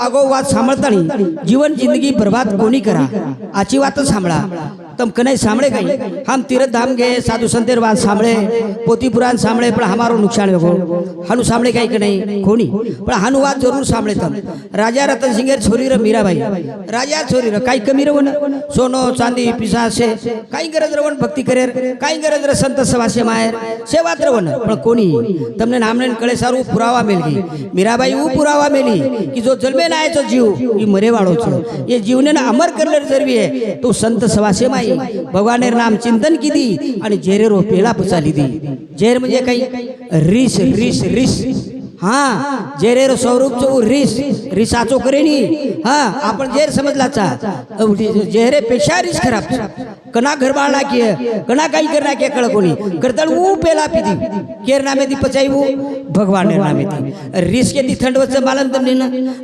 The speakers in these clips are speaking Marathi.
अगो वात सांभळतानी जीवन जिंदगी बर्बाद कोणी करा आची वात सांभळा तम कने सांभळे गई हम तीर्थ धाम गए साधु संतेर बात सांभळे पोती पुराण सांभळे पण हमारो नुकसान हो हनु सांभळे गई कने कोनी पण हनु वात जरूर सांभळे तम राजा रतन सिंह छोरी र मीराबाई राजा छोरी र काही कमी रवन सोनो चांदी पिसा से काही गरज रवन भक्ति करेर काही गरज र संत सवासे मायर सेवात रवन पण कोनी तमने नामने कळे सारू पुरावा मेल गई मीराबाई ऊ पुरावा मेली कि जो जन्मे नायचो जीव ई मरे वाळो छ ये जीवने अमर करलेर जरवी है तो संत सवासे माई भगवान नाम चिंतन कीधी आणि जेरेरो पेला पचाली दी जेर म्हणजे काही रिस रिस रिस हाँ जेरेरो स्वरूप चो रिस रिसाचो करेनी हाँ आपण जेर समजलाचा जेरे पेशा रिस खराब कना घर बाळला किए कना काही करना के कळ कोणी करतळ ऊ पेला पीदी केर नामे दी पचाईवू भगवान नामे दी रिस के दी थंड वच मालन तमने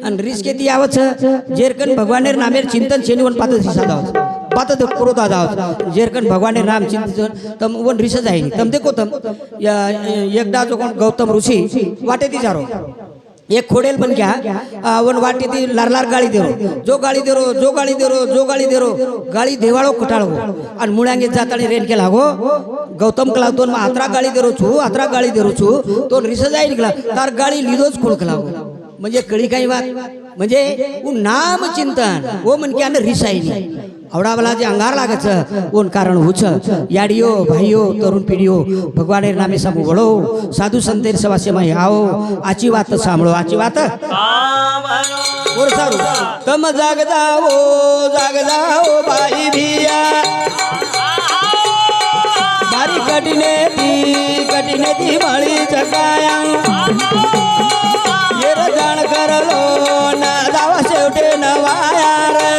आणि रिस के दी आवच जेरकन भगवान नामे चिंतन छेनीवन पात सादाव पात क्रोध आदाव जेरकन भगवान नाम चिंतन तम वन रिस जाई तम देखो तम एकदा जो कोण गौतम ऋषी वाटे दी जारो एक खोडेल बन क्या वन वाटी थी लार लार गाड़ी दे रो जो गाड़ी दे रो जो गाड़ी दे रो जो गाड़ी दे रो गाड़ी देवाळो कटाळो आणि मुळांगे जातानी रेन के लागो गौतम कला दोन आत्रा गाड़ी दे रो छु आत्रा गाड़ी दे रो छु तो रिस जाई निकला तार गाड़ी लीदोच खोळक लागो म्हणजे कळी काही बात म्हणजे उ नाम चिंतन वो मन के अंदर रिसाई नहीं आवड़ा वाला जे अंगार लागच कोण कारण होछ याडियो भाइयो तरुण पीढ़ियो भगवान नामे सब वळो साधु संतेर सवासे में आओ आची बात सांभळो आची बात और सारू तम जाग जाओ भाई भिया मारी कटिने दी मळी चकाया ये जाण करलो ना दावा शेवटे नवाया रे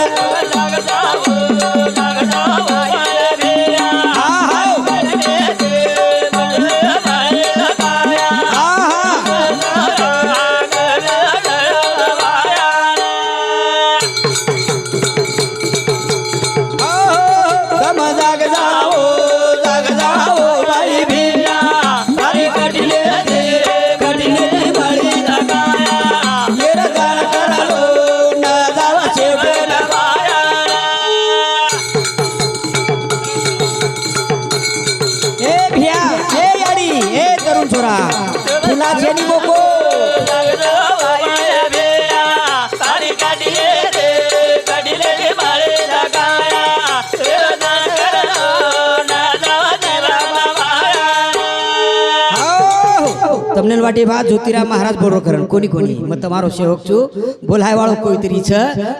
तमने वाटे बात ज्योतिराम महाराज बोरो करन कोनी कोनी मत तमारो सेवक छु बोलाय वाळो कोई तरी छ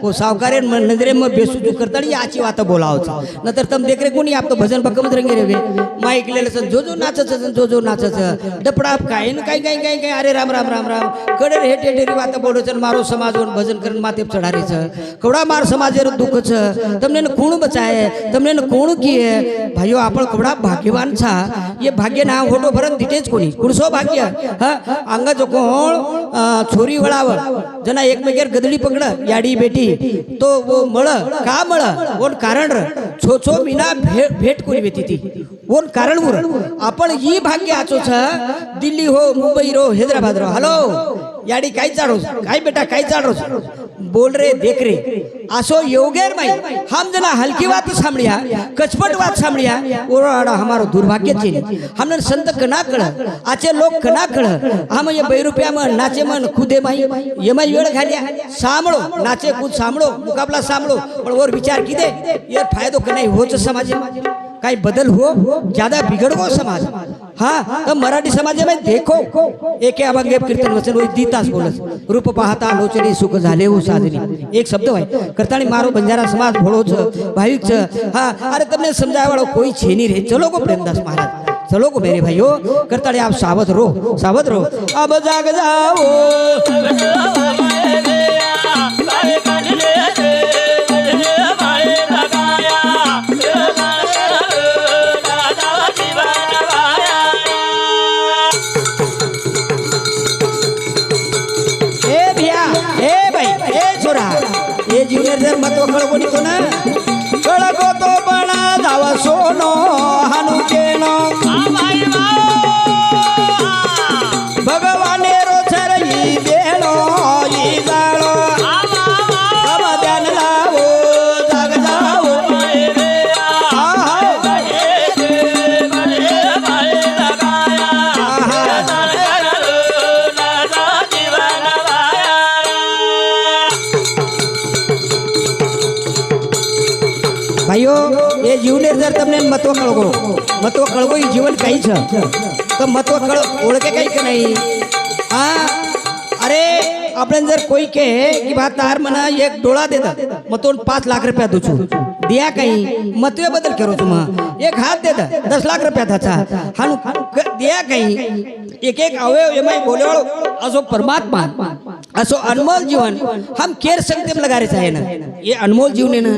वो सावकारे नजरे में बेसुजू करताड़ी आची बात बोलाव छ नतर तम देख रे कोनी आप तो भजन बकमत रंगे रे माइक ले सन जो नाचच डपड़ा काय न काय काय काय काय अरे राम राम राम राम कडे हे टेटेरी बात बोलो छ मारो समाज वन भजन करन माते चढ़ारे छ कवड़ा मार समाज रे दुख छ तमने न कोण बचाए तमने न कोण किए भाइयो आपण कवड़ा भाग्यवान छा ये भाग्य ना होटो भरन दिटेच कोनी कुणसो भाग्य हाँ अंग जो कोण छोरी वळाव जना एकमेकर गदडी पकड याडी बेटी तो वो मळ का मळ कोण कारण र छो छो मीना भेट कोणी बेती ती कोण कारण उर आपण ही भाग्य आचो छ दिल्ली हो मुंबई रो हैदराबाद रो हॅलो याडी काय चाडो काय बेटा काय चाडो बोल रे देख रे आसो योगेर माई हम जना हल्की बात सांभळिया कचपट बात सांभळिया ओराडा हमारो दुर्भाग्य छे हमने संत कना कळ आचे लोक कना कळ हम ये 2 रुपया में नाचे मन खुदे माई ये माई वेळ घालिया सांभळो नाचे कूद सांभळो मुकाबला सांभळो पण और विचार कीदे ये फायदो कनाई होच समाज काही बदल हो ज्यादा बिगड़ो समाज हाँ तो मराठी समाज में देखो एक अभंगे कीर्तन वचन वही दीतास बोलस रूप पाहता लोचनी सुख झाले हो साजनी एक शब्द है करतानी मारो बंजारा समाज भोळो छ भाई छ हाँ अरे तुमने समझाया वाला कोई छे नहीं रे चलो को प्रेमदास महाराज चलो को मेरे भाइयों करतानी आप सावध रहो अब जाग जाओ जर मतो कळगो निको ना कळगो तो बणा जावा सोनो हानु केनो भगवाने रो छरई देनो ई जाळो ભાઈઓ એ જીવને જર તમને મહત્વ કળગો એ જીવન કઈ છે તો મહત્વ ઓળખે કઈ કે નહીં હા अरे आपण जर कोई के की बात तार मना एक डोळा देता मग तो 5 लाख रुपया दूचू दिया काही मतवे बदल करो तुम एक हात देता 10 लाख रुपया थाचा हानु दिया काही एक एक अवयव एमाय बोलेवाळो असो परमात्मा असो अनमोल जीवन हम केर संगतेम लगारे आहे ना ये अनमोल जीवन है ना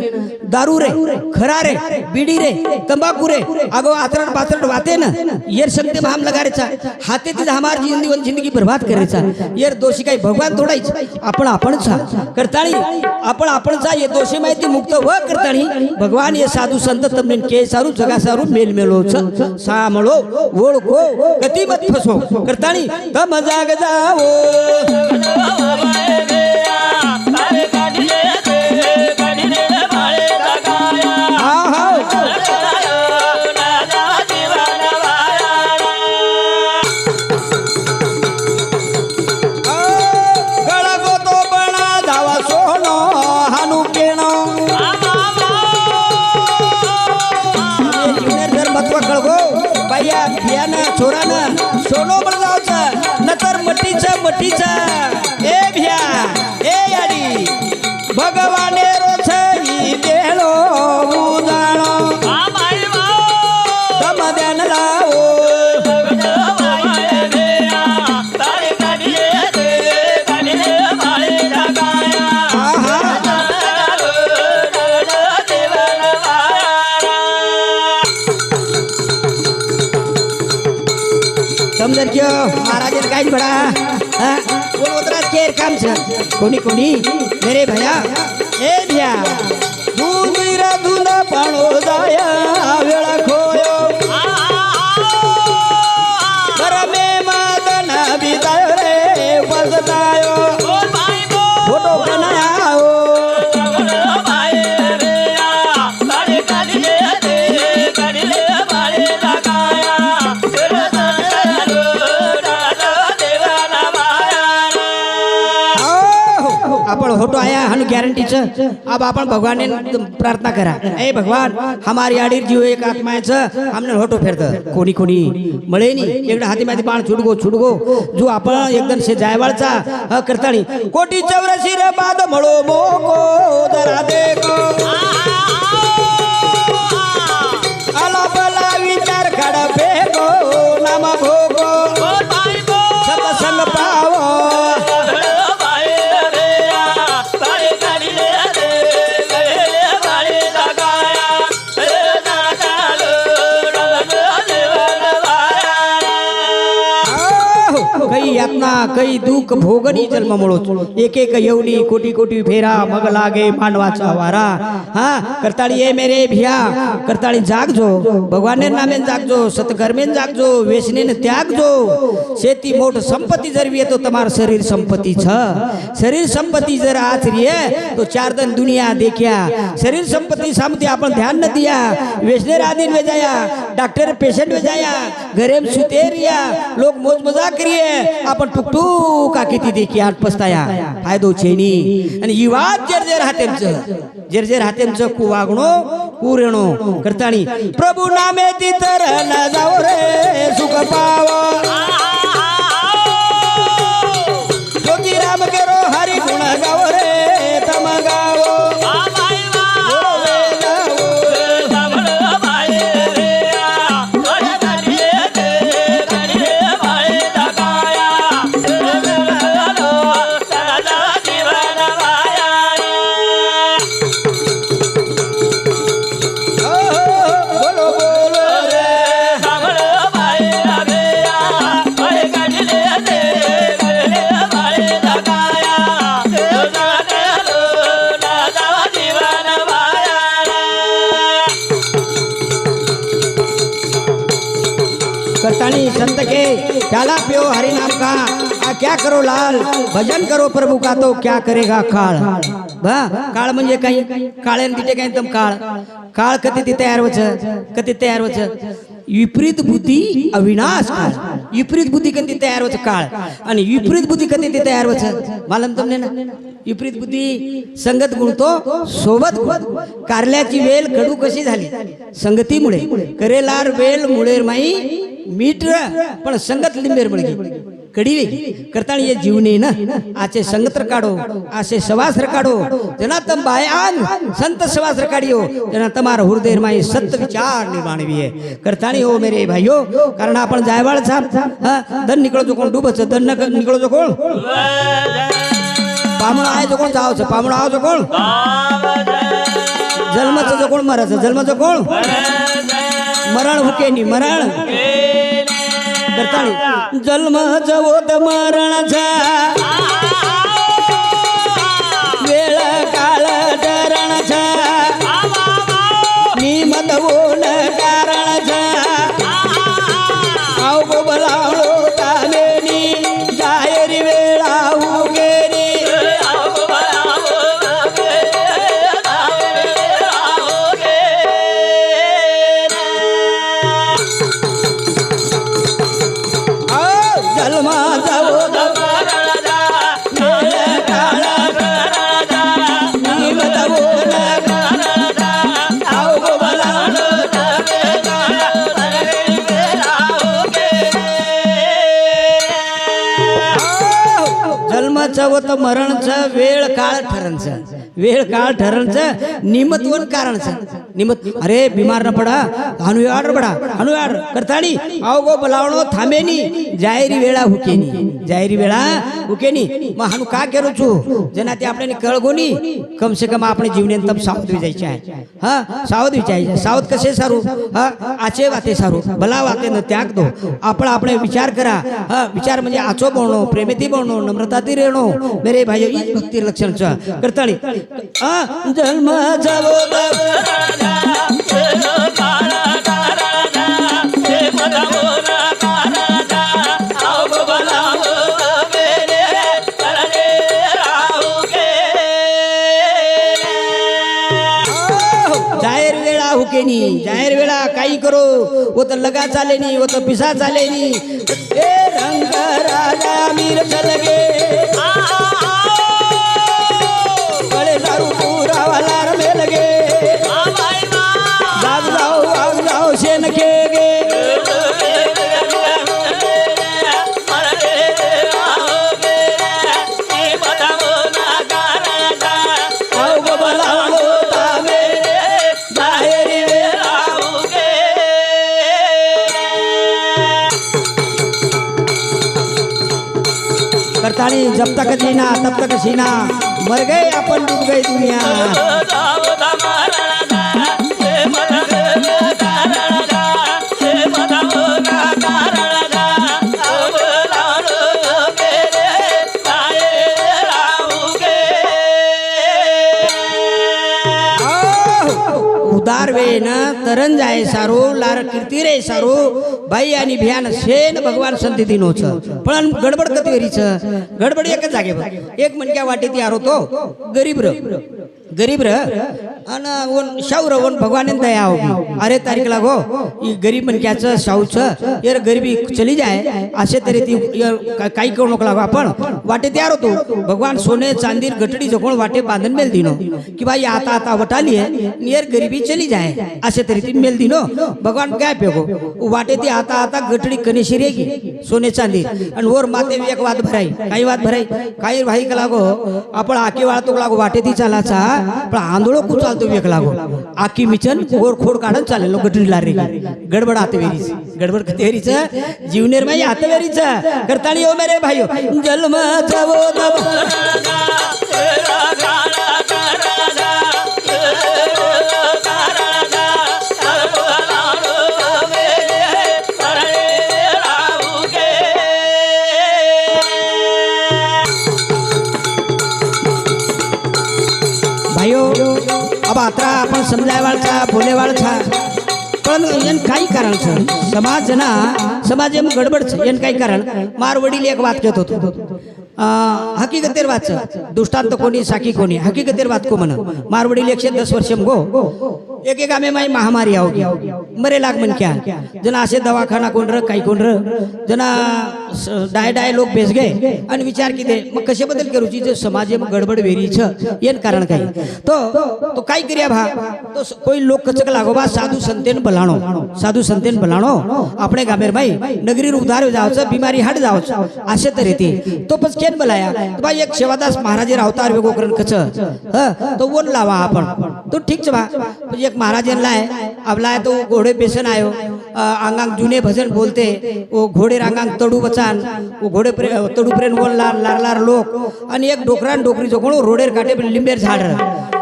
दारू रे खरा रे बीड़ी रे तंबाकू रे आगो आचरण पाचरण वाते ना ये संगतेम हम लगारे चा हाते ती हमार जिंदगी बर्बाद करायचा ये दोषी काही भगवान तोडायच आपणच करताणी आपणचा ये दोषी माहिती मुक्त व करताणी भगवान ये साधू संत तमने के सारू जगा सारू मेल मेलो सामळो ओळखो कती मत फसो करताणी तम जाग जाओ छोराना सोनो बळगावचा नतर मटीचा ए भ्या ए याडी भगवाने रोछई देलो उजाळो तम ध्यान लावो समझर क्यों महाराज काज बड़ा बोल उतरा केर काम से कोणी मेरे भैया ए भैया दूधीरा धुना पाणो जाया वेळा खोयो करमे मादना बिदायो रे बजतायो फोटो बनायो अपन फोटो आया हन गॅरंटी च अब अपन भगवान ने प्रार्थना करा ए भगवान हमारी आडीर जीव एक आत्मा है हमने फोटो फेरत कोणी मळे नी एकदा हाती माती बाण छुडगो जो आपण एकदम से जायवाळचा करताणी कोटी 84 रे बाद मळो मोको जरा देखो आला बला विचार खड फेको नाम भोगो सत्संग पावो कई यातना कई दुख भोगनी जन्म मळो एक येवनी कोटी फेरा मग लागे मानवाचा वारा हाँ करताळी ये मेरे भिया करताळी जागजो भगवान नामे जागजो सतकर्मेन जागजो व्यसनेन त्यागजो शेती मोठ संपत्ती जर तो तमार शरीर संपत्ती छ शरीर संपत्ती जर आचरी है तो 4 दिन दुनिया देखिया शरीर संपत्ति सामती अपन ध्यान न दिया व्यसनेर आदीन में जाया डॉक्टर पेशेंट में जाया घरे में सुते रिया लोग मौज मजाक करिए आपण टुकटुक का किती देखी आठ पस्ताया फायदो छेनी आणि युवात जर हातेमचं कुवागणो कुरेणो करताणी प्रभु नामे तितर न जाओ रे सुख पावो ज्योति राम केरो हरि गुण गाओ रे तम गाओ करतानी संत के प्याला पियो हरि नाम का क्या करो लाल भजन करो प्रभु का तो क्या करेगा काल। काळ म्हणजे काही काळ्यान तिथे काही तम काळ काळ कधी ते तयार वच कधी तयार वच विपरीत बुद्धी अविनाश काळ विपरीत बुद्धी कधी तयार वच काळ आणि विपरीत बुद्धी कधी ते तयार वच मालूम तुमने ना विपरीत बुद्धी संगत गुणतो सोबत गुण कारल्याची वेल कडू कशी झाली संगतीमुळे करेलार वेल मुळेर माई मीठ पण संगत लिंबेर बळगी कडी करताणी ये जीवने ना आचे संगत्र काढो आसे सवास्त्र काढो जना तम बायान संत सवास्त्र काढियो जना तमार हृदय माई सत्य विचार निर्माण विये करताणी हो मेरे भाइयो कारण आपण जायवाळ छाप धन निकळो जो कोण डूबच धन निकळो जो कोण पामण आहे जो कोण जावच पामण आव जो कोण जन्मच जो कोण मरच जन्म जो कोण मरण हुकेनी मरण करताणी जन्म जवोत मरणाचा वेळ काळ डरणाचा निमत होण कारणाचा आव बोलावलो तामेनी जायरी वेळा उगेरी जन्माचं मरणचं वेळ काळ ठरणचं वेळ काळ ठरणचं निमत्वन कारणचं निमत अरे बीमार न पडा हनुयाड करताणी आवगो बोलावणो थांबेनी जायरी वेळा हुकेनी मग हनु का केलो छू जना ते आपल्याने कळगोनी कम से कम आपणे जीवनेन तम सावध विजायचे आहे सावध विचारायचे सावध कसे सारू आचे वाते सारू भला वाते न त्याग दो आपण विचार करा विचार म्हणजे आचो बोलणो प्रेमेती बोलणो नम्रताती रेणो मेरे भाई ही भक्ती लक्षण करताणी जन्म जावो जाहिर वेळा काही करो वो तो लगा चाले नहीं वो तो पिसा चाले नहीं ए रंग राजा मीर चलगे बड़े दारू पूरा वाला रमे लगे आग जाओ शेन खेगे करतानी जब तक जीना तब तक सीना मर गए अपन डूब गई दुनिया उदार वे न तरन जाए सारो लार कीर्ती रे सारो बाई आणि भियान शेन भगवान संती दिनोच पण गडबड कतीवरीच गडबड एकच जागेवर एक मनक्या वाटेती आरो तो गरीब र अन वन शाऊर वन भगवान दया होगी अरे तारीख लागो ई गरीब मनक्याचं शाऊचं यार गरीबी चली जाए असे तरी ती काही करू नको लागो आपण वाटे तयार होतो भगवान सोने चांदीर गटडी जकोण वाटे बांधन मेल दिनो कि भाई आता वटाली है यार गरीबी चली जाए असे तरी ती मेल दिनो भगवान काय पेगो वाटे ती आता गटडी कनेशी रेगी सोने चांदी आणि वर माते एक वाद भराई काही भाई का लागो आपण आकी वाळतो लागो वाटे ती चालाचा पण आंधळो कु चालतो वेक लागो आकी मिचन वर खोड काढन चालेलो गटडीला रे गडबड आतवेरीच गडबड कतेरीच जीवनेर माई आतवेरीच करताणी ओ मेरे भाइयो जन्म जावो अब आता आपण समजायवाळचा बोलेवाळचा पण एन काही कारण समाज एम गडबड एन काही कारण मार वडील एक वाद घेत होतो हकीकतेर वाच दृष्टांत कोणी साकी कोणी हकीकतेर वाच को म्हण मारवडी 110 वर्ष गो एक एक आमे माई महामारी आओगी मरे लाग मन क्या जना असे दवाखाना कोण र काही कोण र जना डाय लोक बेस गए आणि विचार की दे मग कसे बदल करूची जे समाज में गडबड वेरी छ येन कारण काही तो काय करिया भा तो कोई लोक कचक लागो बा साधु संतेन बलाणो अपने गामेर भाई नगरी उधार जावच बीमारी हट जावच असे तर येते तो पस केन बलाया तो भाई एक सेवादास महाराज अवतार वेगो करण कच तो वोन लावा आपण तो ठीक छ बा एक महाराज लाए अब लाए तो घोड़े पेशन आयो आंगांग जूने भजन बोलते वो घोड़े रांगांग तडू बचान वो घोड़े तडू प्रेन बोल लार लोक आणि एक डोकरान डोकरी जो कोण रोडेर काटे लिंबेर झाड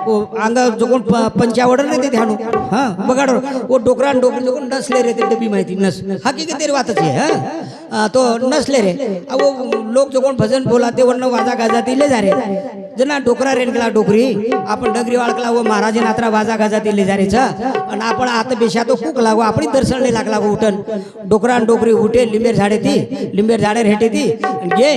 वो आंगा जो कोण पंचावडर रहते ध्यानु हां बगाड वो डोकरान डोकरी जो कोण नसले रहते डबी माहिती नस हकीकतेर वातच आहे हां तो नसले रे वो लोक जो कोण भजन बोलाते वरन वाजा गाजा तिले जा रे जना डोकरा रेनकला डोकरी आपण डगरी वाळकला वो महाराज नात्रा वाजा गाजा तिले जा रे छ आणि आपण आत बेशा तो कुक लागो आपली दर्शन ले लागला उठन डोकरान डोकरी उठे लिंबेर झाडे हेटे ती गे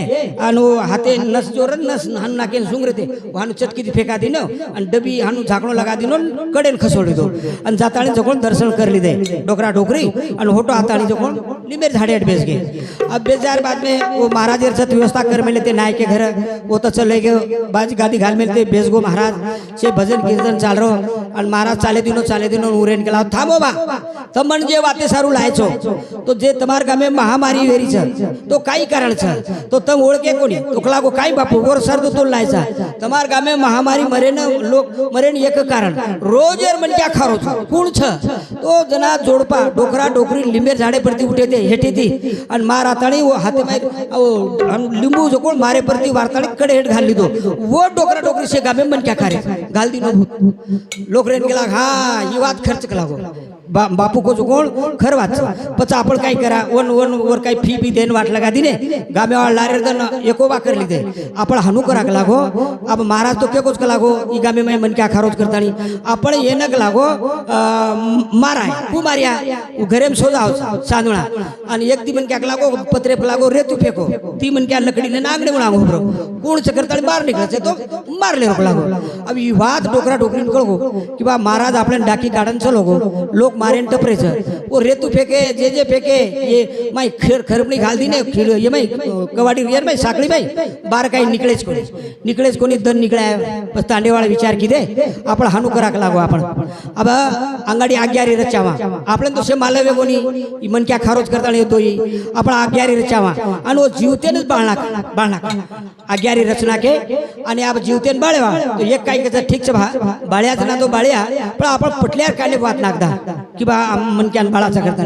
आणि हाते नस जोरन नस हान नाकेन सुंगरते हानु चटकी फेका दिनो आणि डबी हानु झाकणो लगा दिनो कडेन खसोडी दो आणि जाताणी जकोण दर्शन करली दे डोकरा डोकरी आणि होटो हाताणी जकोण लिंबेर झाडे हेट बेस गे अब बेजार बाद में वो महाराज छत व्यवस्था कर में लेते नाय के घर वो तो चले गए बाजी गादी घाल मिलते बेस गो महाराज से भजन कीर्तन चाल रो आणि महाराज चाले दिनो उरेन केला थांबो बा तमन जे वाते सारू लायचो तो जे तमार गामे महामारी वेरी छ तो काही कारण छ तो तम ओळखे कोणी तोकला को काही बापू वर सर तो लायचा तमार गामे महामारी मरेन लोक मरेन एक कारण रोजेर मन क्या खारो कोण छ तो जना जोडपा डोकरा डोकरी लिंबेर झाडे परती उठे ते हेटे ती आणि मार आताणी वो हाते माय लिंबू जो कोण मारे परती वारताणी कडे हेट घाल दो वो डोकरा डोकरी से गामे मन क्या करे घाल दिनो लोक रेन गेला हां ही बात खर्च कला गो बापू को जो कोण खर वाच पचा आपण काय करा वन वर काय फी बी देन वाट लगा दिने गामे वाळ लारे दन एको बा कर लीधे आपण हानु करा लागो अब महाराज तो के कोच लागो ई गामे में मन क्या खारोज करतानी आपण येनक लागो माराय कुमारिया घरेम सो जाव सांदुळा आणि एक दी मन क्या लागो पत्रे लागो रेतू फेको ती मन क्या लकड़ी ने नांगडे उणा गोब्रो कोण करतानी बाहर निकळचे तो मारले रोक लागो अब ई बात डोकरा डोकरी निकळ गो कि बा महाराज आपण डाकी गार्डन चलो गो लोक मारेन टपरेच वो रेतू फेके जे फेके ये माई खरपणी घाल दी ने ये माई कवाडी यार माई साकळी माई बार काही निकळेच कोणी दन निकळाय बस तांडेवाळा विचार की दे आपण हानु कराक लागो आपण अब अंगाडी आग्यारी रचावा आपण तो से मालवे कोणी मन क्या खारोज करता येतो आपण आग्यारी रचावा आणि वो जीवतेनच बाळना आग्यारी रचना के आणि अब जीवतेन बाळेवा तो एक काही कचा ठीक छ बाळ्याच ना तो बाळ्या पण आपण पटल्यार काले वात नागदा कि बा मन क्या बाळाचा करता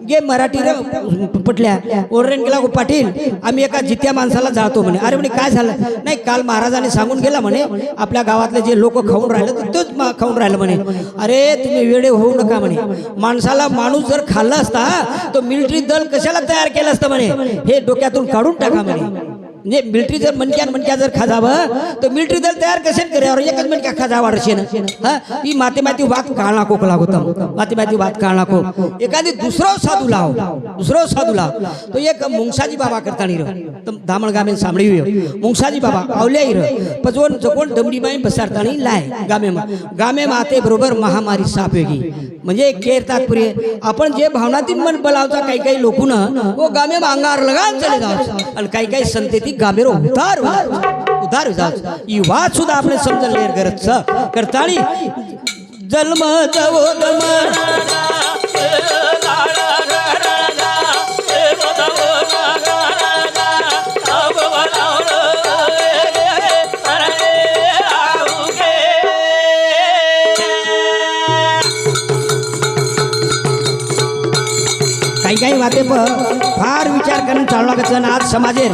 गे मराठी रे पटल्या ओररेन गेला गो पाटील आम्ही एका जित्या माणसाला जाळतो म्हणे अरे म्हणे काय झालं नाही काल महाराजांनी सांगून गेला म्हणे आपल्या गावातले जे लोक खाऊन राहिले तोच खाऊन राहिले म्हणे अरे तुम्ही वेडे होऊ नका म्हणे माणसाला माणूस जर खाल्ला असता तो मिलिटरी दल कशाला तयार केलं असतं म्हणे हे डोक्यातून काढून टाका म्हणे म्हणजे मिलिटरी जर मनक्या जर खाजावं तर मिलिटरी दल तयार कसे करे और एकच मनक्या खाजावा रशेन हां ती माती वात काळना कोक लागोत माती वात काळना को एखादी दुसरो साधू लाव तो एक मुंगसाजी बाबा करतानी रे दामण गामे सांभळी मुंगसाजी बाबा आवल्या रे पजवण जकोण दमडी माई बसारतानी लाय गामे माते बरोबर महामारी साप वेगी म्हणजे केर तात्पर्य आपण जे भावनातील मन बलावचा काही लोकून वो गामे अंगार लगान चले जाव आणि काही संतेती गामेरो उधार जाव ई वात सुद्धा आपण समजून लेर गरज करतानी जन्म जावो काही वाते फार विचार करून चालू लागत आज समाजेर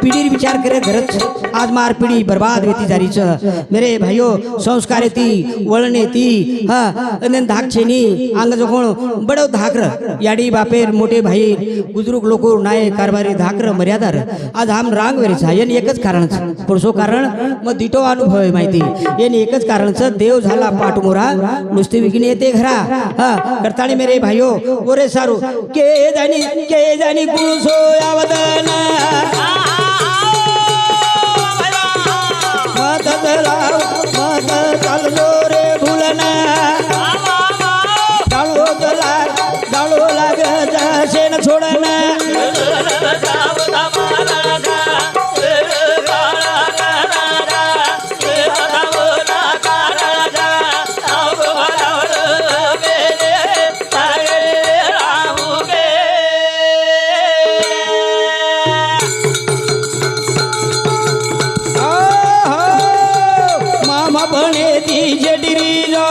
पिढीर विचार करे गरज आज मार पिढी बर्बाद होती जारी मेरे भाइयों संस्कार ती वळणे ती हा धाकछेनी अंग जो कोण बडो धाकर याडी बापेर मोठे भाई बुजुर्ग लोक नाय कारभारी धाकर मर्यादार आज हम रांग वेरीचा येन एकच कारण पुढसो कारण मग दिटो अनुभव आहे माहिती येन एकच कारणच देव झाला पाठमोरा नुसती विकणी येते घरा हा करताणी मेरे भाइयों ओरे सारू के जानी गुरु सोयावदना जेटिरी जो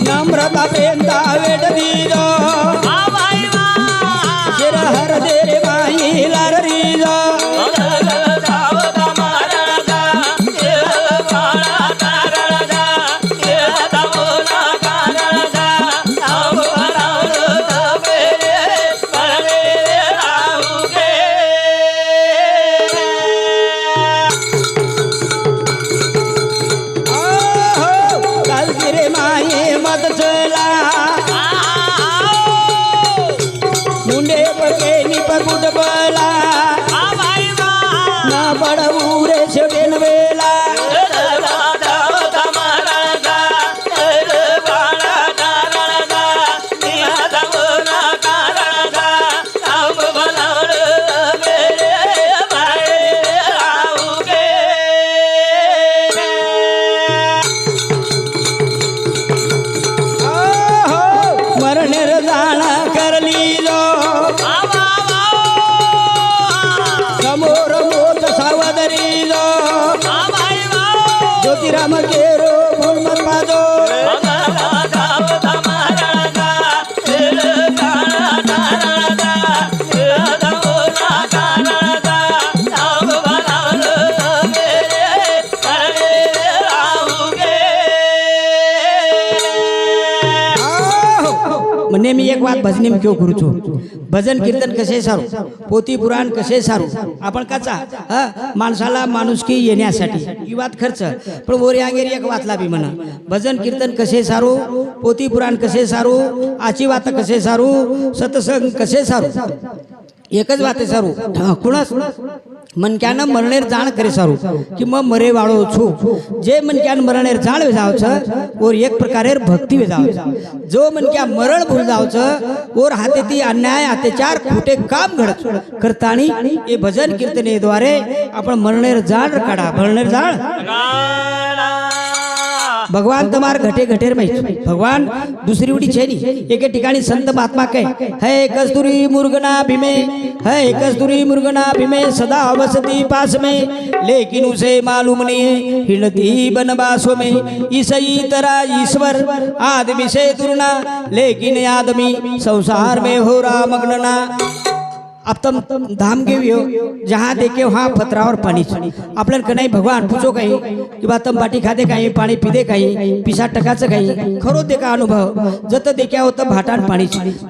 नम्रता प्रेमता वेटरी जो शेर हर दे रे बाई लाररी जो ज्योतिराम केरो भूल मत पाजो મને मी एक बात भजनी में क्यों करू छू भजन कीर्तन कसे सारू पोथी पुराण कसे सारू आपण काचा माणसाला माणुसकी येण्यासाठी ही बात खर्च पण वर आगेरी एक वातला बी म्हणा भजन कीर्तन कसे सारू पोथी पुराण कसे सारू आची वात कसे सारू सत्संग कसे सारू एकच बात आहे सारू कुणास मनक्यानं मरणेर जाण करे सारू कि म मरे वाळो छु जे मनक्यान मरणेर जाण वेजावछ और एक प्रकारेर भक्ती वेजावछ जो मनक्या मरण भूल जावछ और हाते ती अन्याय अत्याचार खोटे काम घडत करतानी ये भजन कीर्तने द्वारे आपण मरणेर जाण काढा मरणेर जाण भगवान तमार घटे घटेर माहिती भगवान दुसरी उडी छेनी एके ठिकाणी संत महात्मा कहे है कस्तूरी मुर्गना भीमे है कस्तूरी मुर्गना भीमे सदा वसती पास में लेकिन उसे मालूम नहीं है हिलती बनवासों में ईसई तरह ईश्वर आदमी से तुलना लेकिन आदमी संसार में हो रहा मग्नना अब तुम धाम घेवियो जहाँ देखे वहाँ पथरा और पानी आपल्याला कनाई भगवान पूछो काही कि बा तम बाटी खाते काही पाणी पिदे काही पिसा टकाचं काही खरो दे का अनुभव जत देखा होतं भाटान पाणी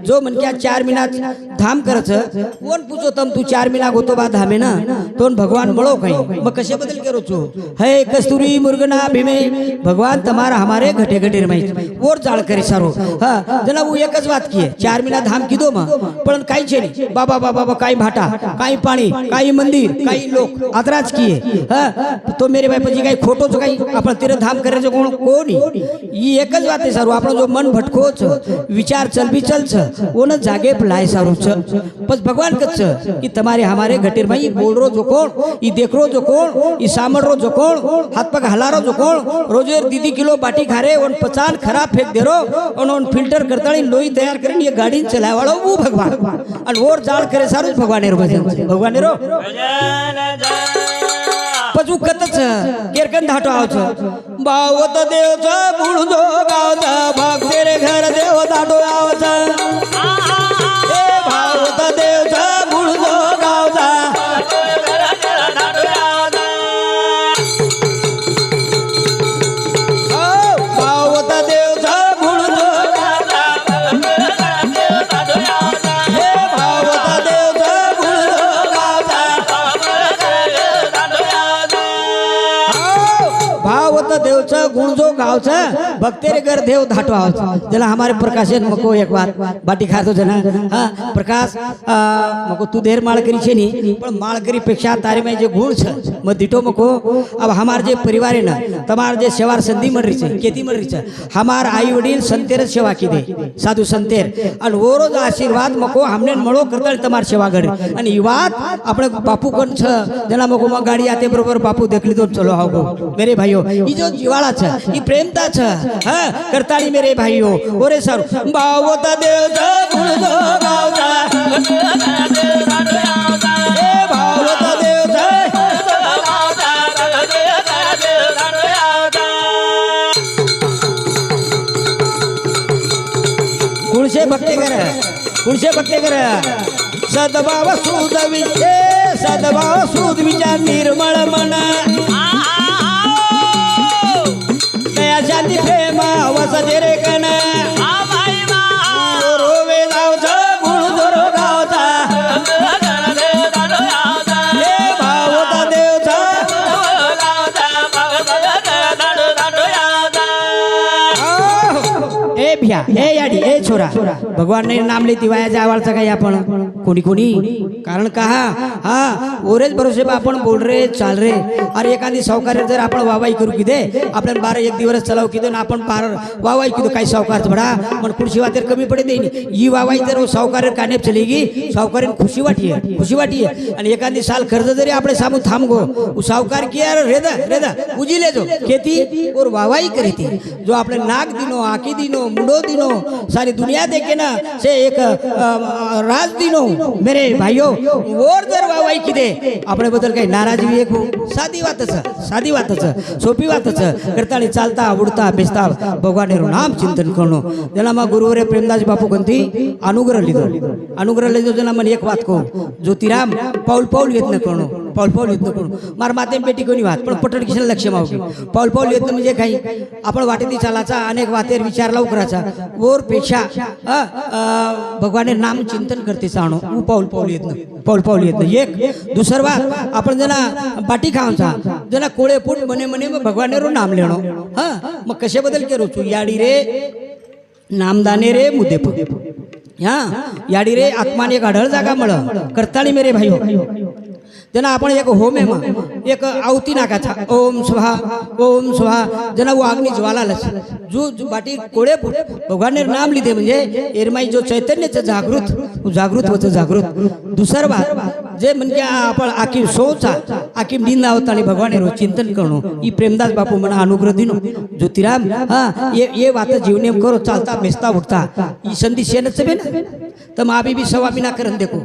जो मनक्या 4 महिना धाम करचं कोण पूछो तम तू 4 महिना गोतो बा धामे ना तोन भगवान मळो काही मग कसे बदल करो छो है कस्तूरी मुर्गना भीमे भगवान तमारा हमारे घटे घटे रमाई और जाळ करे सारो हां जना वो एकच बात की 4 महिना धाम कीधो म पण काही छे नाही बाबा बाबा काही भाटा काही पाणी काही मंदिर काही लोक आदराज किए तो मेरे भाई पजी काही खोटो जो काही आपण तीर्थ धाम करायचं कोण कोणी ही एकच बात आहे सारू आपण जो मन भटकोच विचार चल भी चल छ ओन जागे लाय सारू छ बस भगवान कच्छ कि तुम्हारे हमारे घटेर भाई बोल रो जो कोण ई देख रो जो कोण ई सामर रो जो कोण हाथ पग हलारो जो कोण रोजेर दीदी किलो बाटी खारे ओन पचान खराब फेंक दे रो ओन फिल्टर करतानी लोई तैयार करीन ये गाड़ी चलाय वाळो वो भगवान और और जाळ करे सारू भगवान रो भजन भगवान रो पजू कतच केरकन धाटो आवच बावत देवच बुळदो गावच भक्ते रे घर देव धाटो आवच ए भावत देवच बुळदो गावच भावत देवच बुळदो देवचा गुण जो गावचा भक्तेरे घर देव धाटो आवच जला हमारे प्रकाशन मको एक बार बाटी खातो जना हां प्रकाश मको तू देर माळ करी छे नी पण माळ करी पेक्षा तारे में जे गुण छ म दिटो मको अब हमार जे परिवार है ना तमार जे सेवार संधि मन रही छे केती मन रही छे हमार आई वडील संतेर सेवा की दे साधु संतेर अन वो रोज आशीर्वाद मको हमने मळो करतळ तमार सेवा घडे आणि ही बात आपण बापू कोण छ जना मको म गाडी आते बरोबर बापू देखली तो चलो आओ मेरे भाइयों ई जो जीवाळा छ ई प्रेमता छ हां करताळी मेरे भाइयों ओरे सर भावता देव गुण जो गावता ए भावता देव भक्ती कर पुढचे भक्ती कर सद्भाव सुद विचार सद्भाव सुद विचार निर्मळ मन दया शांती प्रेम वसते रे कण रोवे गावचा गुण जोरो गावचा हे भावता देवचा ए भ्या ए याडी ए छोरा भगवान ने नाम लेती वाया जावाळचा काही आपण कोणी कोणी कारण का हा ओरेच भरोसे आपण बोल रे चाल रे अरे एखादी सावकार जर आपण वावाई करू की दे आपल्याला 12 दिवस चलाव की दे ना आपण पार वावाई की दो काही सावकारच बडा पण खुशी वातेर कमी पडे देईन ही वावाई जर सावकार कानेप चलेगी सावकार खुशी वाटी है आणि एखादी साल कर्ज जरी आपले सामू थांब गो सावकार की यार रेदा उजी ले जो खेती और वावाई करी थी जो आपले नाक दिनो आकी दिनो मुंडो दिनो सारी दुनिया देखे ना से एक राज दिनो मेरे भाइयों और जर वावाई की दे आपणे बद्दल काही नाराजी एक साधी वातच सोपी वातच करताळी चालता उडता बेसता भगवानेरो नाम चिंतन करणो जेना मा गुरुवरे प्रेमदास बापू कंती अनुग्रह लिधो जेना मन एक वात को ज्योतिराम पाऊल यत्न करणो पाऊल यत्न करणो मार माते पेटी कोणी वात पण पटण किशन लक्ष मावगी पाऊल यत्न म्हणजे काही आपण वाटेती चालाचा अनेक वातेर विचार लावू कराचा और पेक्षा भगवाने नाम चिंतन करते जाणो पाऊल यत्न एक दुसर बात आपण जना बाटी खावचा जना कोळे पुट मने भगवानेरो नाम लेणो मग कशे बदल केरो तू याडी रे नामदाने रे मुदे याडी रे आत्माने एक आढळ जागा मळ करताळी मेरे भाईओ जना आपण एक होम आहे एक आवती नाकाचा ओम स्वाहा जना वो अग्नि ज्वाला लस जो बाटी कोळे भगवान ने नाम लिधे म्हणजे एरमाई जो चैतन्यच जागृत दुसर बात जे म्हणजे आपण आखी सोचा आखी नींद आवतानी भगवान रो चिंतन करणो ई प्रेमदास बापू मना अनुग्रह दिनो ज्योतिराम ये बात जीवनेम करो चालता बेसता उठता ई संधी शेनच बे ना तम आबी भी सवामी ना करन देखो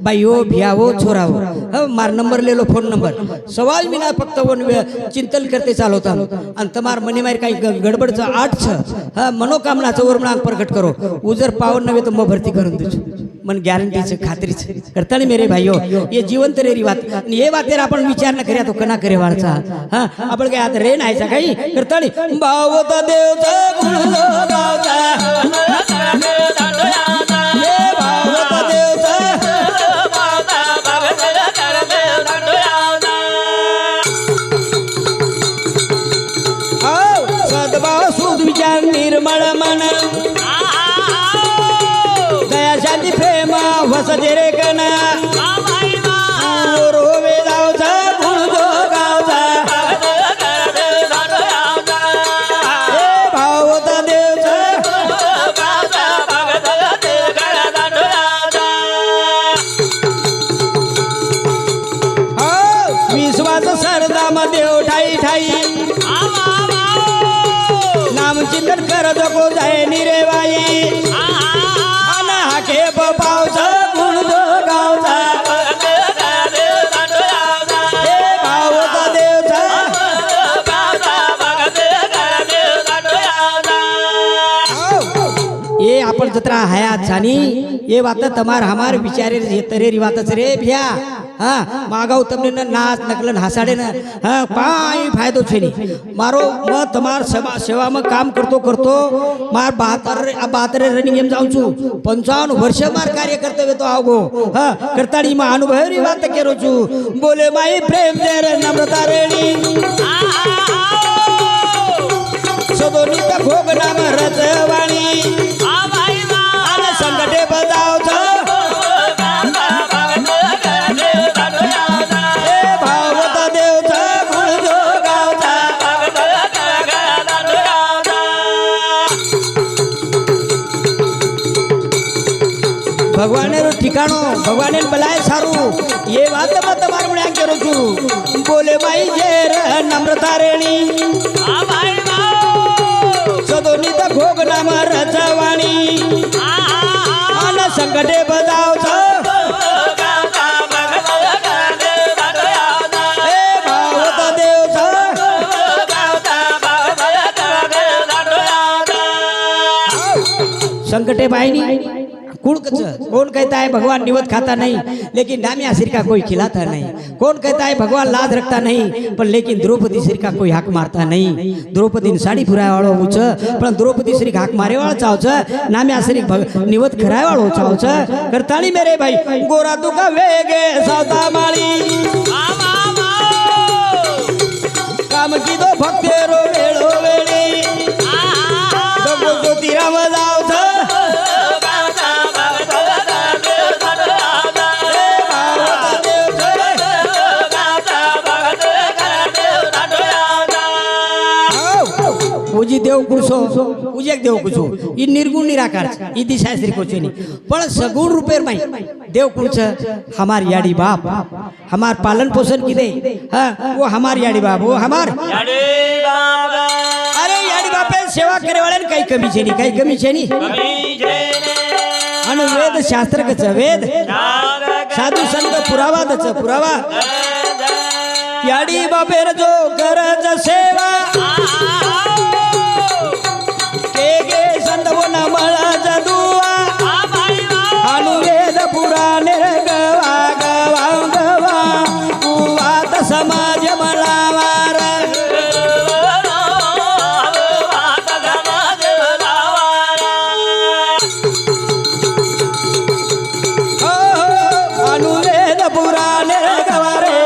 बाईओ भियावो छोरावो मार नंबर ले लो फोन नंबर सवाल मी ना फक्त वन चिंतन करते चालवता आणि तमार मनी मार काही गडबडचं 8 मनोकामनाचं वर्णन प्रकट करो उजर पावन नव्हे तर मग भरती करून देऊ मन गॅरंटीचं खात्रीच करतानी मेरे भाईओ ये जीवंत रेरी बात ये बातेर आपण विचार न कर्या तो कना करे वाळचा आपण काय आता रे नाहीचा काही करतानी भावता देवचा गुण गावचा निर्मळ मन दया शांती प्रेम वसते रे कण रोवे गावचा गुण जो गावचा हे भावता देवचा विश्वास सरदाम देव ठाई नाम चिंतन कर जगो जाय निरेवाई अना हाके पावचा गुण जो गावचा हे भावता देवचा ये आपण जत्रा हयात छानी ये बात तमार हमार विचारे तरे रिवातच रे भ्या मागाव तमने नाच नकलन हासाडे न पाई फायदो छे नी मारो म तमार सेवा में काम करतो मार 72 रनिंग गेम जाऊं छु 55 वर्ष मार कार्य कर्तव्य तो आवगो करताडी मा अनुभवरी बात केरो छु बोले माई प्रेम जर नम्रता रेणी सदोनी त भोग नाम रजवाणी आन संकटे बजाव छ भगवाने रो ठिकाणो भगवाने बलाय सारू ये बात मत मार म्हणा करू तू बोले माई जेर नम्रता रेणी सदोनी त भोग नाम रजवाणी आन संकटे बजाव छ संकटे बायनी कौन कौन कहता है भगवान निवत खाता नहीं लेकिन डामिया सिर का कोई खिलाता नहीं। कौन कहता है भगवान लाज रखता नहीं पर लेकिन द्रौपदी सिर का कोई हाक मारता नहीं। द्रौपदी साड़ी फुराय वाळो ऊंच पण द्रौपदी श्री हाक मारे वाळो चावच नाम्या श्री निवत खराय वाळो चावच करताली मेरे भाई गोरा तुका वेगे सावता माळी काम कीधो भक्तेरो वेळो वेळी गंगो ज्योतिराम जावच पूजी देव कुसो पूजे देव कुसो ई निर्गुण निराकार ई दिशाश्री कोचे नहीं पण सगुण रूपे माई देव कुछ हमार याडी बाप हमार पालन पोषण की दे हाँ वो हमार याडी बाप वो हमार याडी बाप अरे याडी बापे सेवा करे वाले काही कमी छे नहीं काही कमी छे नहीं अनु वेद शास्त्र कच वेद साधु संत पुरावा दच पुरावा याडी बापे जो करज सेवा अनुवेद पुराणे गवा गवा गवा कुवात समाज मलावार अनुवेद पुराणे गवा रे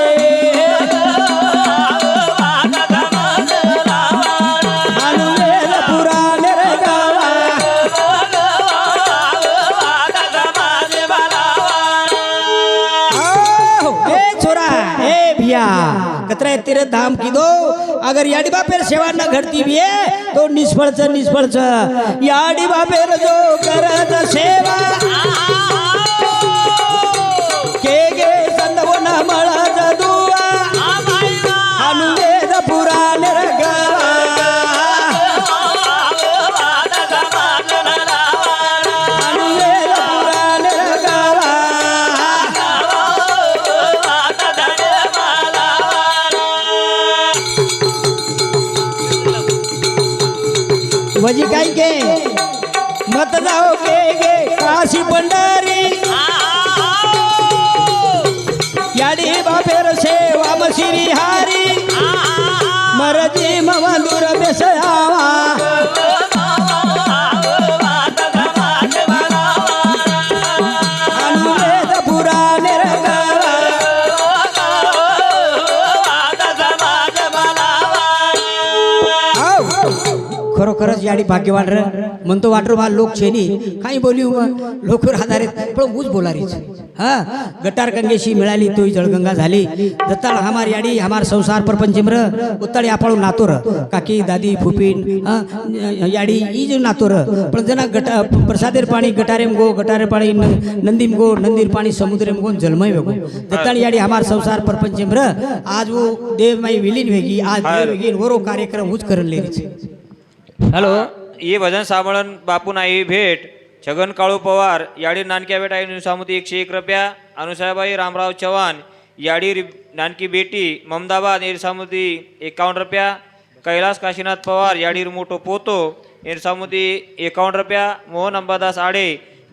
अनुवेद पुराणे गवा कतरे तीर्थ धाम की दो अगर याडी बापेर सेवा न घडती भी है तो निष्फळ याडी बापेर जो करत सेवा के गे संदव न मळज दुआ अनुवेद पुराण रगवा अनुवेद पुराण रगवा वजी काय के मत जाओ के गे काशी पंढरी याडी बापेर सेवा मशिरी हारी मरजी मधुर बेसयावा अनुवेद पुराणे रगवा खरोखरच याडी भाग्यवान र म्हणतो वाटर बा लोक छेनी काही बोलियो लोक राहणारे पण ऊच बोलारीच हा गटार गंगेशी मिळाली तोही जळगंगा झाली दत्ताळ हमार याडी हमार संसार परपंचम्र उत्तळी आपण नातोर काकी दादी फुपीन याडी ई जो नातोर पण जना गटा प्रसादेर पाणी गटारेम पाणी नंदीम गो नंदीर पाणी समुद्रेम गो जलमय वेगो दत्ताळ याडी हमार संसार परपंचम्र आज वो देवमय विलीन वेगी आज देव वेगी वरो कार्यक्रम ऊच करन लेरीच। हॅलो ये भजन सामळन बापू नाही भेट छगन काळू पवार याडी नानक्या बेटा सामुती 101 रुपया अनुसाबाई रामराव चव्हाण याडी नानकी बेटी ममदाबाद सामुती 51 रुपया कैलास काशीनाथ पवार याडी मोठो पोतो सामुती 51 रुपया मोहन अंबादास आडे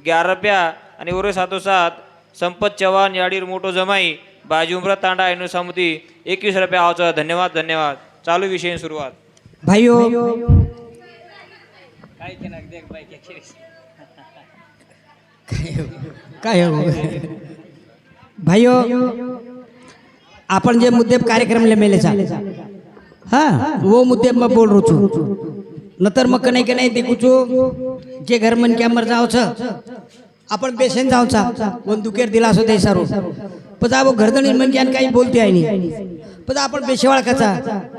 11 रुपया आणि उरे सातोसात संपत चव्हाण याडी मोठो जमाई बाजी उमरत तांडा सामुती 21 रुपया आवचा धन्यवाद धन्यवाद। चालू विषय सुरुवात भाइयों काय हो भाइयों आपण जे मुद्दे कार्यक्रम ले मेले चा हाँ वो मुद्दे में बोल रू छू नतर मग के नहीं देखू छू जे घर मन क्या मर जाओ छ आपण पेशेंट जाओ चा वन दुखेर दिलासो दे सारो पता वो घरदणी मन क्या काही बोलते आहे नहीं पता आपण पेशेवाळ कचा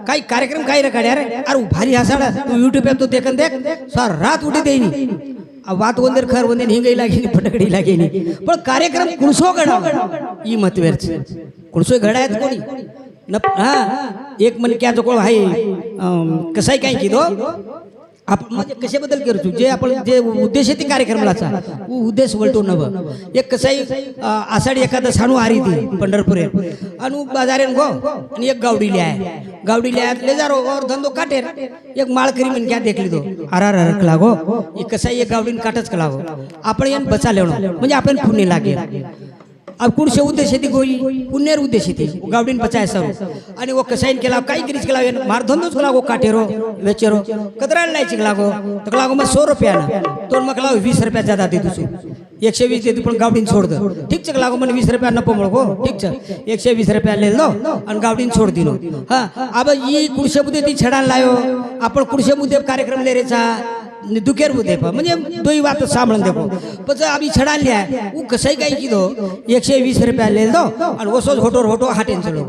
काही कार्यक्रम काही रखाड्या रे अरे भारी हसाड तू यूट्यूब पे तो देखन देख सार रात उठी देनी वात वंदर खर वंदे हिंगई लागे फटकडी लागे पण कार्यक्रम कुणसो घडा ई मतवेर कुणसो घडायत कोणी न हाँ एक मन क्या जो को भाई कसाई काही कीधो आपण म्हणजे कशाबद्दल करतो जे आपण जे उद्देश आहे ती कार्यक्रमाचा उद्देश वळतो नव एक कसाई आषाढी एखादा सानू आरी ती पंढरपूर आणि बाजारेन गो आणि एक गावडीली आहे गावडीली आहे ले जारो और धंदो काटेर एक माळकरी मन क्या देखली दो आरार रखला गो एक कसाई एक गावडीन काटच कला गो आपण येन बचा लेवणं म्हणजे आपण पुण्य लागेल अब कुण से उद्देश थी कोई पुण्यर उद्देश थी गावडीन बचाए सर आणि वो कसाईन केला काही करीच केला मार धंदोच केला गो काटेरो वेचेरो कतरायला लायची केला गो तर केला गो मग 100 रुपया तो मग केला 20 रुपया ज्यादा दे तुझे 120 दे पण गावडीन छोड़ दे ठीक छे केला गो मन 20 रुपया नको मळगो ठीक छे 120 रुपया ले लो आणि गावडीन छोड़ दिलो हां अब ई कुडशे बुदे ती छडान लायो आपण कुडशे बुदे कार्यक्रम ले रेचा दुखेर बुदे म्हणजे दोई बात सांभळून देखो पण आम्ही छडान लिया वो कसाई काय की दो 120 रुपया ले दो आणि वसो होटो हाटेन चलो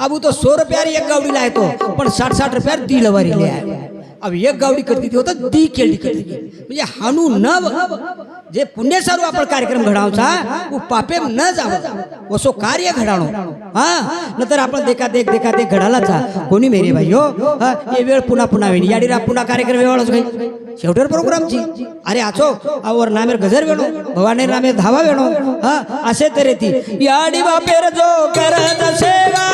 अब तो 100 रुपया एक गावडी लाय तो पण 60 रुपया दी लवारी ले अब एक गावडी करती थी होता दी केळी करती म्हणजे हानू न जे पुण्य सारू आपण कार्यक्रम घडावचा वो पापे न जाव वसो कार्य घडाणो हां नंतर आपण देखा देख घडालाचा कोणी मेरे भाईयो ये वेळ पुन्हा वेणी याडीरा पुन्हा कार्यक्रम वेळच काही शेवटर प्रोग्रामची अरे आचो आवर नामेर गजर वेणो भवानी नामेर धावा वेणो हां असे तरे ती याडी बापेर जो करत सेवा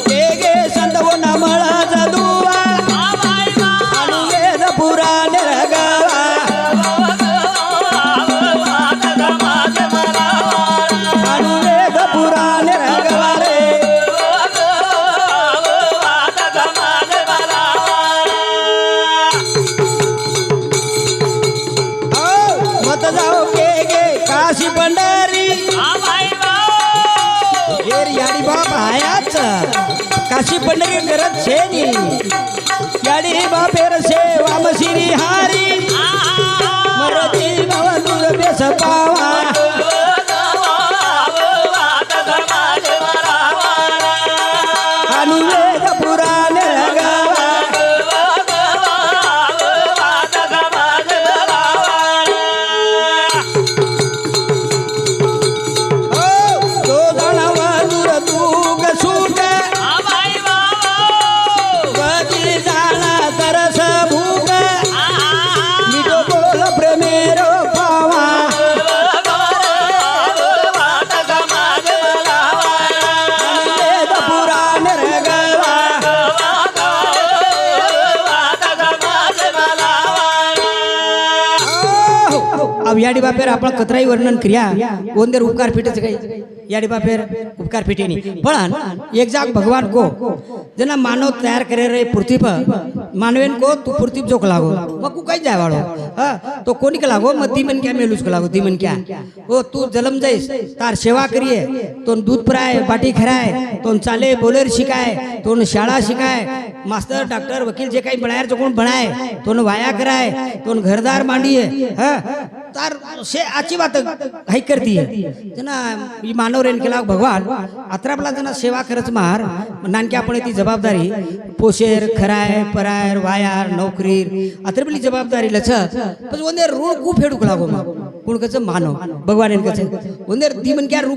गे संतवो नामळा जादुवा आणि वेद पुराण रगावा आणि वेद पुराण रगावा रे मत जाओ गे काशी पंढरी याडी बाप आयाच काशी पंढरी करत शेनी याडी बापेर सेवा मशिरी हारी मरती बाबा दूर बेस पावा आणि वेद पुराण रगावा तो जाणावा दूर तू सुख कधी जाणा तरस भूक मिठो बोल प्रेमेरो पावा आणि वेद पुराण रगावा अब याडी बापेर आपण कतराई वर्णन क्रिया ओंदेर उपकार पीठच काही याडी बापेर उपकार पीठेनी पण एक जाग भगवान को जना मानव तयार करे रे पृथ्वी पर मानवेन को तू पृथ्वी जोक लागो मग कु काही जाय वाळो तो कोणी के लागो मग ती मन क्या मेलूस के लागो ती मन क्या ओ तू जलम जाईस तार सेवा करिए तो दूध पराय बाटी खराय तो चाले बोलेर शिकाय तो शाळा शिकाय मास्टर डॉक्टर वकील जे काही बनायर जो कोण बनाय तो वाया कराय तो घरदार मांडिए तार से आची बात हाई करती है जना ई मानव रेन केला भगवान अत्रापला जना सेवा करच मार नानकी आपण ती जबाबदारी पोशेर खराय परायर वायार नौकरी अत्रापली जबाबदारी लछ पण ओंदे ऋण कु फेडूक लागो मा कोण कच मानव भगवान रेन कच ओंदे ती मन क्या ऋण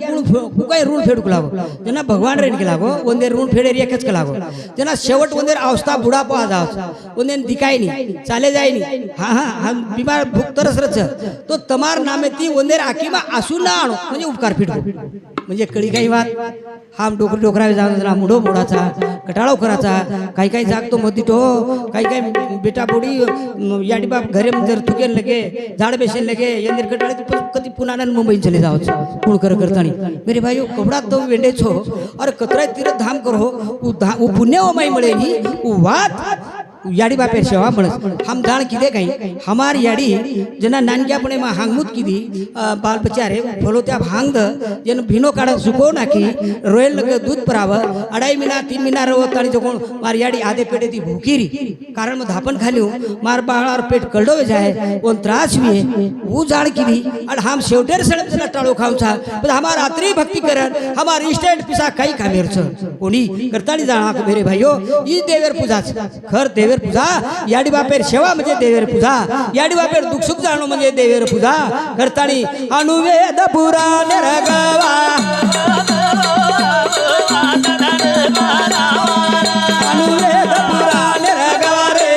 कुकाय ऋण फेडूक लागो जना भगवान रेन केला गो ओंदे ऋण फेडेर एकच केला गो जना शेवट ओंदे अवस्था बुढापा जाव ओंदे दिकाय नी चाले जाय नी हां हम बीमार भूक तरस रच तो तमार नामे ती ओंदेर आकीमा आसू ना आणो म्हणजे उपकार फिटको म्हणजे कळी काही बात हाम डोकरावे जागा मुडो मोडाचा कटाळो कराचा काही जागतो मदितो काही बेटा बोडी याडी बाप घरे जर तुकेन लगे झाड बेसेन लगे यंदर कटाळे कधी पुन्हा मुंबई चले जाओ कोण करतानी मेरे भाई कपड़ा तो वेंडे छो और कतरा तीर्थ धाम करो वो पुण्य वो माई मळे नी वो वात याडी बापेर सेवा म्हणस हम जाण किदे काही हमार याडी जना नानक्यापणे मा हांगमुत किदी बाल बचारे फलो त्या भांग जन भिनो काढा सुको नाकी रोयल लगे दूध पराव 2.5 महीना 3 महीना रवत आणि जो कोण मार याडी आधे पेटे ती भूकीरी कारण मग धापन खालियो मार बाळार पेट कळडो जाय कोण त्रास भी वो जाण किदी आणि हम शेवटेर सळप जना टाळो खाऊचा पण हमार रात्री भक्ति करन हमार इस्टेट पिसा काही कामेरच कोणी करतानी जाणा मेरे भाईयो ई देवेर पूजाच खर देवेर पूजा याडी बापेर सेवा म्हणजे देवेर पूजा याडी बापेर दुख सुख जाणो म्हणजे देवेर पूजा करतानी अनुवेद पुराण रगावा अनुवेद पुराण रगावा रे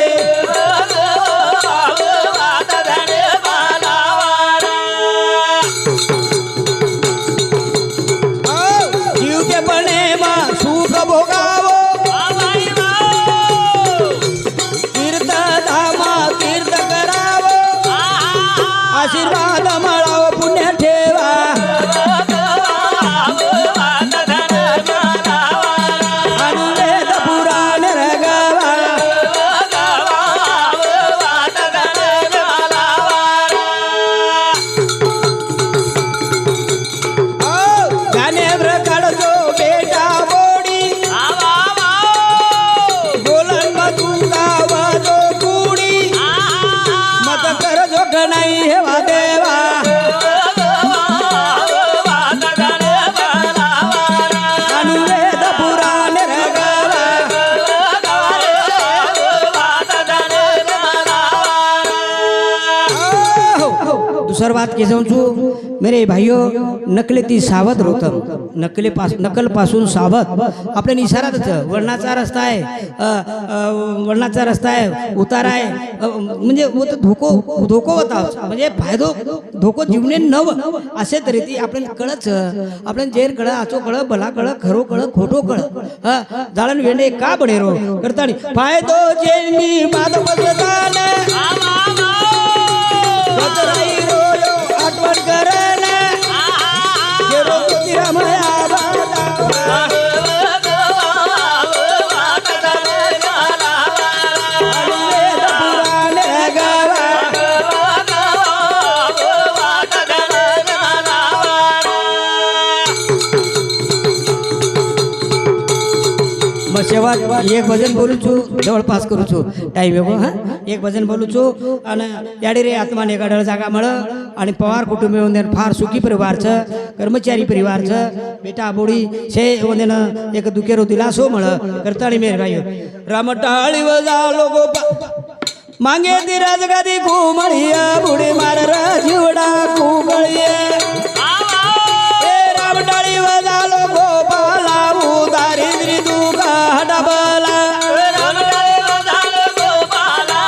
दूसर बात के जाऊं छू मेरे भाइयों नकलेती सावध रोतम नकल पासून सावध आपल्याला इशारा देतं वळणाचा रस्ता आहे वळणाचा रस्ता आहे उतारा आहे म्हणजे वो तो धोको होता म्हणजे फायदो धोको जीवने नव असे तरी ती आपल्याला कळच आपल्याला जेर कळ आचो कळ भला कळ खरो कळ खोटो कळ जाळण वेंडे का बडेरो करतानी फायदो जेमी माधव बसतान कतराई रोयो आठवण करन जेरो तिरामया शेवा एक भजन बोलू छू जवळपास करू छू टाईम येगो हां एक भजन बोलू छू आणि याडी रे आत्माने गाडळ जागा मळ आणि पवार कुटुंब येऊन फार सुखी परिवारचं कर्मचारी परिवारचं बेटा बोडी शे येऊन एक दुखेरो दिलासो मळ करताळी मेरे भाई रामटाळी वजालो गोपा मागे ती राजगादी घुमळिया बुडी मार जीवडा कुगळिये रामटाळी वजालो गोपाला उदारी दुगा हडबला रामटाळी वजालो गोपाला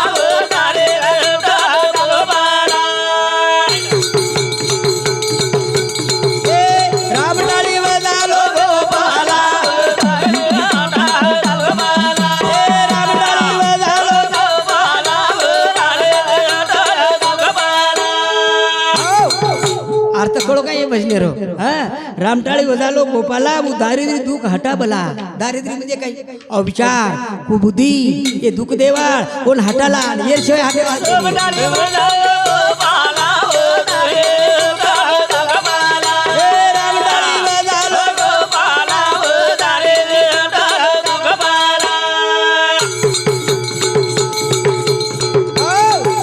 अर्थ कळो काय भजने रो रामटाळी वजालो गोपाला वो दारिद्र्य दुःख हटाबला दारिद्र्य म्हणजे काय अविचार कुबुद्धी हे दुःख देवाळ कोण हटाला ये शिवाय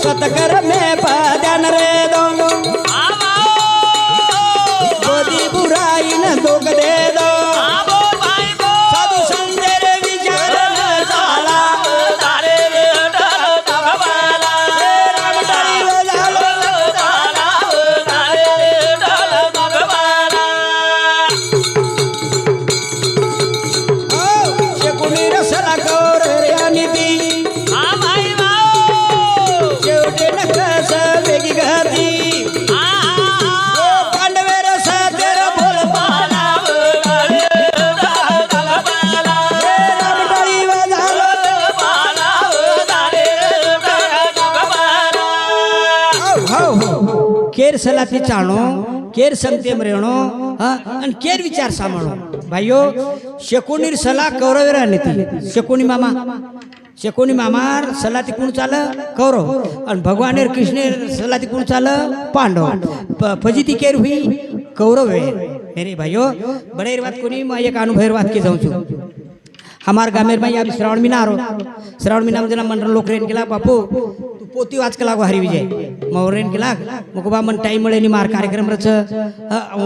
सतकर में पद्यान रे दोंगो बुराई न दुख दे दो साधु संतेर विचार न झाला रामटाळी वजालो शेकुणी रसला कौर रे आणि ती शेवटे नकस वेगी घाती केर सलाती चाणो केर संतेम रेणो आणि केर विचार सांभाळो भाइयो शकुनीर सला कौरवेरा नेती शकुनी मामार सलाती कोण चाल कौरव आणि भगवानेर कृष्णेर सलाती कोण चाल पांडव फजिती केर हुई कौरव है मेरे भाइयो बड़े बात कोनी मैं एक अनुभव बात के जाऊं छु हमार गामेर में अभी श्रावण महीना आरो श्रावण महीना में जना मंडल लोक रेन केला बापू तू पोती वाच केला हरी विजय मग रेन केला मग बा मन टाइम मिळे नि मार कार्यक्रम रच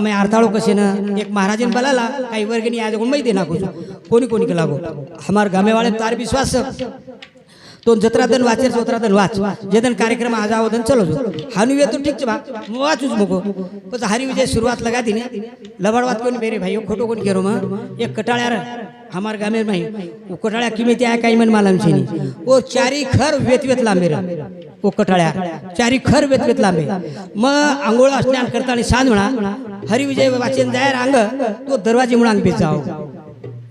मैं आरताळो कसे न एक महाराजन बलाला काही वर्गनी आज कोण माहिती ना कोणी कोणी केला गो हमार गामे वाले तार विश्वास तो जत्रादन वाचे चौत्रादन वाच जेदन कार्यक्रम आज आवदन चलो हानु ये तो ठीक छ बा वाचुच मको पण हरी विजय शुरुआत लगा दी ने लबाडवात कोणी मेरे भाइयों खोटो कोणी केरो म एक कटाळ्यार हमार गामेर में वो कटाळ्या किमिती आहे काही मन मालम छेनी वो चारी खर वेत लांबेर वो कटाळ्या चारी खर वेत लांबे म आंघोळ स्नान करता आणि सांज म्हणा हरी विजय वाचन जायर अंग तो दरवाजे मुळांग बेचाव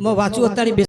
म वाचू होता आणि